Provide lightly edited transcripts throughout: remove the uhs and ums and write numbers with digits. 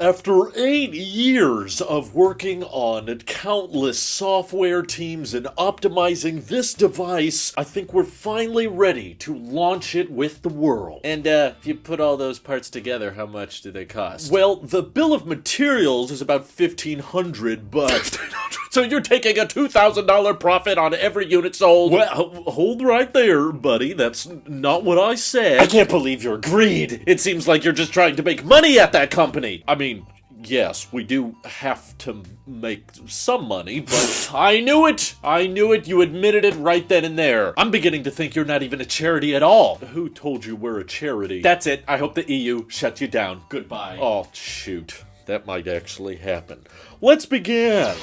After 8 years of working on countless software teams and optimizing this device, I think we're finally ready to launch it with the world. And if you put all those parts together, how much do they cost? Well, the bill of materials is about $1,500, but... So you're taking a $2,000 profit on every unit sold? Well, hold right there, buddy. That's not what I said. I can't believe your greed. It seems like you're just trying to make money at that company. I mean, yes, we do have to make some money, but... I knew it! I knew it! You admitted it right then and there. I'm beginning to think you're not even a charity at all. Who told you we're a charity? That's it. I hope the EU shuts you down. Goodbye. Oh, shoot. That might actually happen. Let's begin!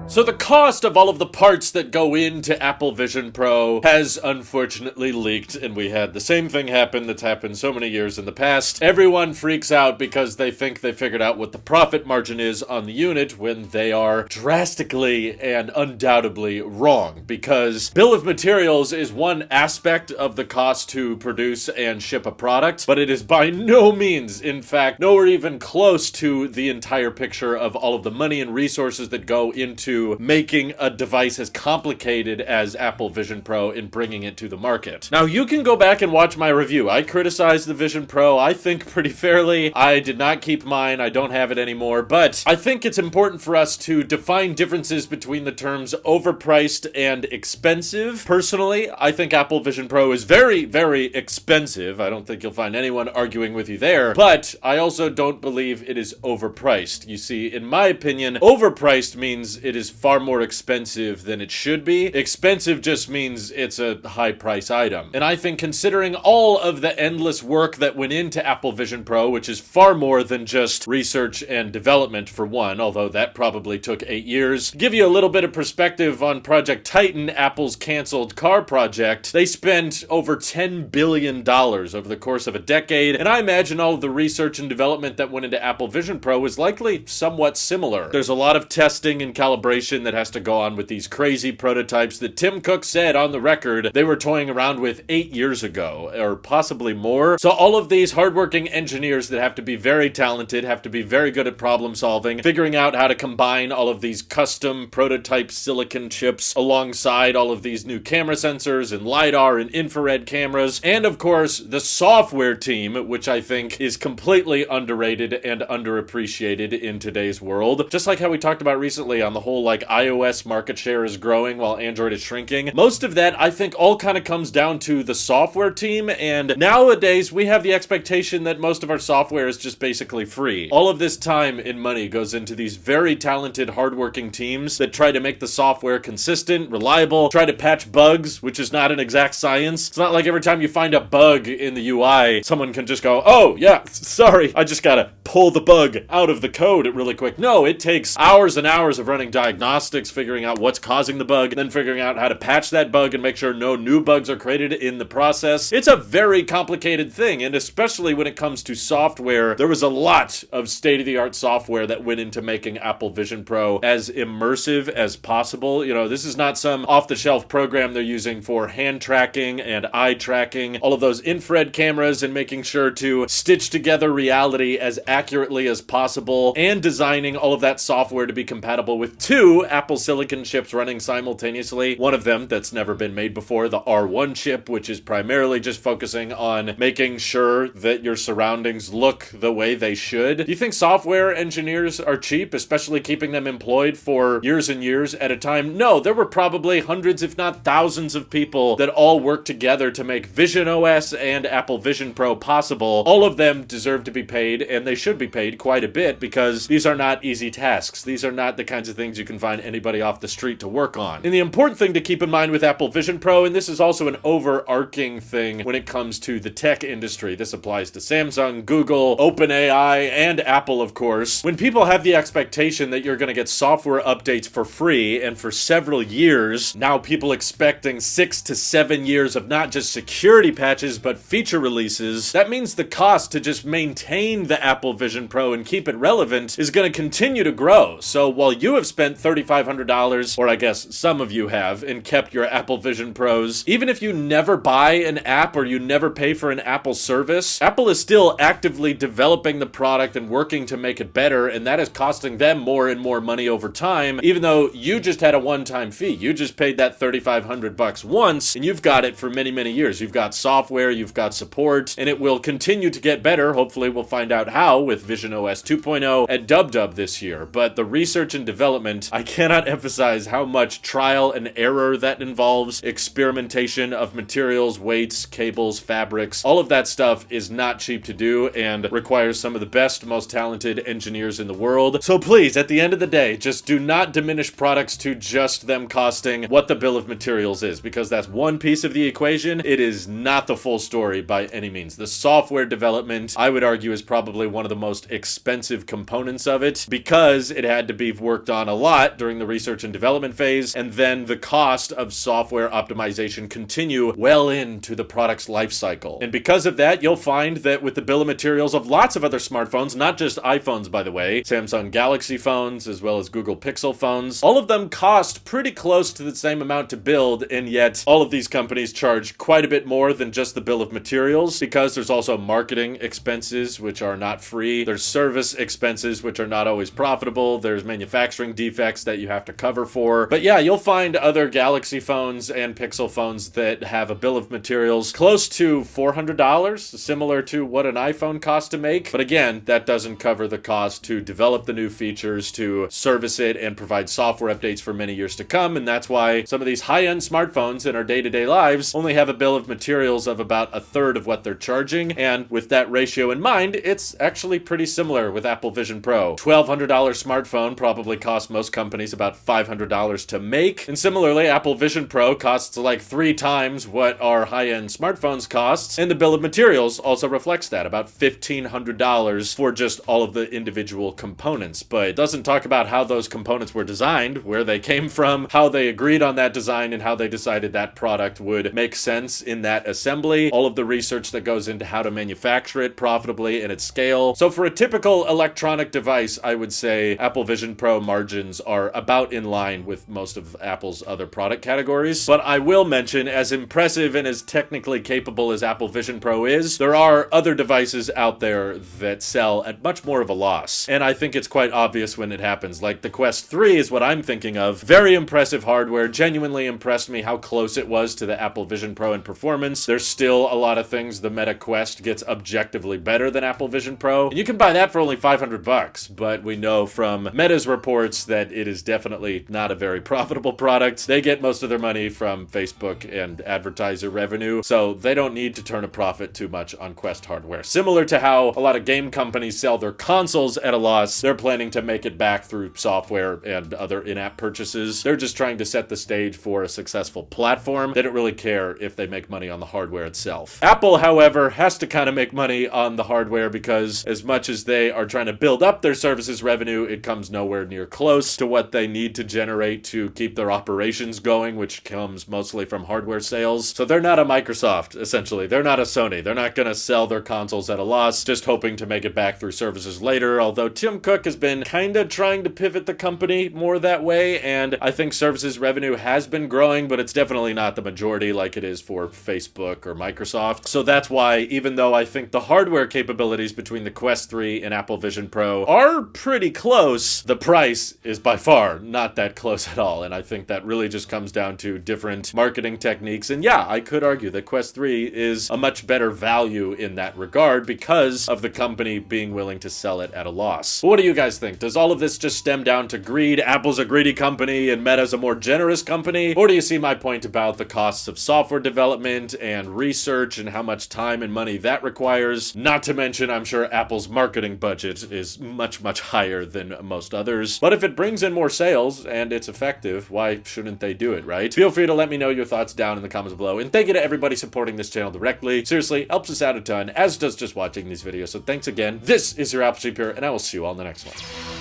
So the cost of all of the parts that go into Apple Vision Pro has unfortunately leaked, and we had the same thing happen that's happened so many years in the past. Everyone freaks out because they think they figured out what the profit margin is on the unit when they are drastically and undoubtedly wrong, because bill of materials is one aspect of the cost to produce and ship a product, but it is by no means, in fact, nowhere even close to the entire picture of all of the money and resources that go into making a device as complicated as Apple Vision Pro and bringing it to the market. Now, you can go back and watch my review. I criticized the Vision Pro, I think, pretty fairly. I did not keep mine. I don't have it anymore, but I think it's important for us to define differences between the terms overpriced and expensive. Personally, I think Apple Vision Pro is very, very expensive. I don't think you'll find anyone arguing with you there, but I also don't believe it is overpriced. You see, in my opinion, overpriced means it is far more expensive than it should be. Expensive just means it's a high price item. And I think considering all of the endless work that went into Apple Vision Pro, which is far more than just research and development for one, although that probably took 8 years, give you a little bit of perspective on Project Titan, Apple's canceled car project. They spent over $10 billion over the course of a decade, and I imagine all of the research and development that went into Apple Vision Pro is likely somewhat similar. There's a lot of testing and calibration that has to go on with these crazy prototypes that Tim Cook said on the record they were toying around with 8 years ago, or possibly more. So all of these hardworking engineers that have to be very talented, have to be very good at problem solving, figuring out how to combine all of these custom prototype silicon chips alongside all of these new camera sensors and LiDAR and infrared cameras, and of course the software team, which I think is completely underrated and underappreciated in today's world. Just like how we talked about recently on the whole like iOS market share is growing while Android is shrinking. Most of that, I think, all kind of comes down to the software team, and nowadays we have the expectation that most of our software is just basically free. All of this time and money goes into these very talented, hardworking teams that try to make the software consistent, reliable, try to patch bugs, which is not an exact science. It's not like every time you find a bug in the UI, someone can just go, oh, yeah, sorry, I just gotta pull the bug out of the code really quick. No, it takes hours and hours of running diagnostics, figuring out what's causing the bug, then figuring out how to patch that bug and make sure no new bugs are created in the process. It's a very complicated thing, and especially when it comes to software, there was a lot of state-of-the-art software that went into making Apple Vision Pro as immersive as possible. You know, this is not some off-the-shelf program they're using for hand tracking and eye tracking, all of those infrared cameras, and making sure to stitch together reality as accurately as possible, and designing all of that software to be compatible with two Apple Silicon chips running simultaneously. One of them that's never been made before, the R1 chip, which is primarily just focusing on making sure that your surroundings look the way they should. Do you think software engineers are cheap, especially keeping them employed for years and years at a time? No, there were probably hundreds, if not thousands of people that all worked together to make Vision OS and Apple Vision Pro possible. All of them deserve to be paid, and they should be paid quite a bit, because these are not easy tasks. These are not the kinds of things you can find anybody off the street to work on. And the important thing to keep in mind with Apple Vision Pro, and this is also an overarching thing when it comes to the tech industry, this applies to Samsung, Google, OpenAI, and Apple, of course. When people have the expectation that you're going to get software updates for free and for several years, now people expecting 6 to 7 years of not just security patches but feature releases, that means the cost to just maintain the Apple Vision Pro and keep it relevant is going to continue to grow. So while you have spent $3,500, or I guess some of you have, and kept your Apple Vision Pros. Even if you never buy an app or you never pay for an Apple service, Apple is still actively developing the product and working to make it better, and that is costing them more and more money over time, even though you just had a one-time fee. You just paid that $3,500 once, and you've got it for many, many years. You've got software, you've got support, and it will continue to get better. Hopefully we'll find out how with Vision OS 2.0 at DubDub this year. But the research and development, I cannot emphasize how much trial and error that involves. Experimentation of materials, weights, cables, fabrics, all of that stuff is not cheap to do and requires some of the best, most talented engineers in the world. So please, at the end of the day, just do not diminish products to just them costing what the bill of materials is, because that's one piece of the equation. It is not the full story by any means. The software development, I would argue, is probably one of the most expensive components of it, because it had to be worked on a lot during the research and development phase, and then the cost of software optimization continue well into the product's life cycle. And because of that, you'll find that with the bill of materials of lots of other smartphones, not just iPhones, by the way, Samsung Galaxy phones, as well as Google Pixel phones, all of them cost pretty close to the same amount to build, and yet all of these companies charge quite a bit more than just the bill of materials, because there's also marketing expenses, which are not free. There's service expenses, which are not always profitable. There's manufacturing defects that you have to cover for. But yeah, you'll find other Galaxy phones and Pixel phones that have a bill of materials close to $400, similar to what an iPhone costs to make. But again, that doesn't cover the cost to develop the new features, to service it, and provide software updates for many years to come. And that's why some of these high-end smartphones in our day-to-day lives only have a bill of materials of about a third of what they're charging. And with that ratio in mind, it's actually pretty similar with Apple Vision Pro. $1,200 smartphone probably costs most companies about $500 to make. And similarly, Apple Vision Pro costs like 3 times what our high-end smartphones cost. And the bill of materials also reflects that, about $1,500 for just all of the individual components. But it doesn't talk about how those components were designed, where they came from, how they agreed on that design, and how they decided that product would make sense in that assembly. All of the research that goes into how to manufacture it profitably and at scale. So for a typical electronic device, I would say Apple Vision Pro margins are about in line with most of Apple's other product categories. But I will mention, as impressive and as technically capable as Apple Vision Pro is, there are other devices out there that sell at much more of a loss. And I think it's quite obvious when it happens. Like the Quest 3 is what I'm thinking of. Very impressive hardware, genuinely impressed me how close it was to the Apple Vision Pro in performance. There's still a lot of things the Meta Quest gets objectively better than Apple Vision Pro. And you can buy that for only $500, but we know from Meta's reports that it is definitely not a very profitable product. They get most of their money from Facebook and advertiser revenue, so they don't need to turn a profit too much on Quest hardware. Similar to how a lot of game companies sell their consoles at a loss, they're planning to make it back through software and other in-app purchases. They're just trying to set the stage for a successful platform. They don't really care if they make money on the hardware itself. Apple, however, has to kind of make money on the hardware, because as much as they are trying to build up their services revenue, it comes nowhere near close to what they need to generate to keep their operations going, which comes mostly from hardware sales. So they're not a Microsoft, essentially. They're not a Sony. They're not going to sell their consoles at a loss, just hoping to make it back through services later, although Tim Cook has been kind of trying to pivot the company more that way, and I think services revenue has been growing, but it's definitely not the majority like it is for Facebook or Microsoft. So that's why, even though I think the hardware capabilities between the Quest 3 and Apple Vision Pro are pretty close, the price is by far not that close at all, and I think that really just comes down to different marketing techniques. And yeah, I could argue that Quest 3 is a much better value in that regard because of the company being willing to sell it at a loss. But what do you guys think? Does all of this just stem down to greed? Apple's a greedy company and Meta's a more generous company? Or do you see my point about the costs of software development and research and how much time and money that requires? Not to mention, I'm sure Apple's marketing budget is much, much higher than most others. But if it brings in more sales and it's effective, why shouldn't they do it, right? Feel free to let me know your thoughts down in the comments below. And thank you to everybody supporting this channel directly. Seriously, helps us out a ton, as does just watching these videos. So thanks again. This is your Apple Sheep here, and I will see you all in the next one.